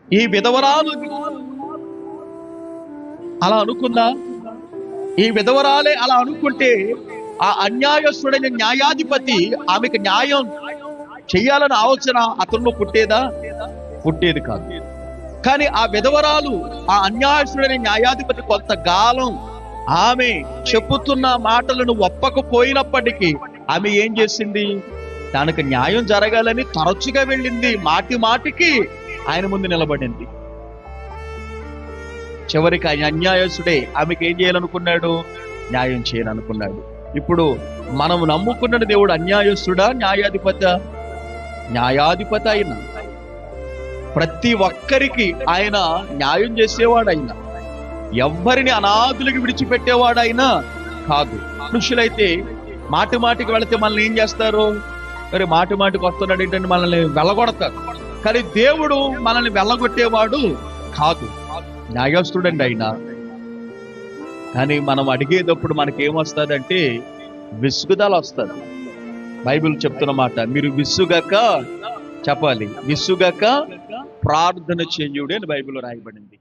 ఈ విధవరాలు అలా అనుకుందా? ఈ విధవరాలే అలా అనుకుంటే ఆ అన్యాయస్తుడైన న్యాయాధిపతి ఆమెకు న్యాయం చెయ్యాలని ఆలోచన అతనిలో పుట్టేదా? పుట్టేది కాదు. కానీ ఆ విధవరాలు, ఆ అన్యాయస్తుడైన న్యాయాధిపతి కొంతకాలం ఆమె చెప్పుతున్న మాటలను ఒప్పకపోయినప్పటికీ ఆమె ఏం చేసింది? తనకు న్యాయం జరగాలని తరచుగా వెళ్ళింది, మాటి మాటికి ఆయన ముందు నిలబడింది. చివరికి ఆయన అన్యాయస్తుడే ఆమెకి ఏం చేయాలనుకున్నాడు? న్యాయం చేయాలనుకున్నాడు. ఇప్పుడు మనం నమ్ముకున్న దేవుడు అన్యాయస్తుడా, న్యాయాధిపతి? న్యాయాధిపతి. ఆయన ప్రతి ఒక్కరికి ఆయన న్యాయం చేసేవాడు. ఆయన ఎవ్వరిని అనాథులకి విడిచిపెట్టేవాడు ఆయన కాదు. మనుషులైతే మాటి మాటికి వెళితే మనల్ని ఏం చేస్తారు? మరి మాటి మాటికి వస్తున్నాడు ఏంటంటే మనల్ని వెళ్ళగొడతారు. కానీ దేవుడు మనల్ని వెళ్ళగొట్టేవాడు కాదు, న్యాయస్తుడండి ఆయన. కానీ మనం అడిగేటప్పుడు మనకేమొస్తుందంటే విసుగుదల వస్తుంది. బైబిల్ చెప్తున్న మాట, మీరు విసుగక చెప్పాలి, విసుగక ప్రార్థన చేయుడి అని బైబిల్లో రాయబడింది.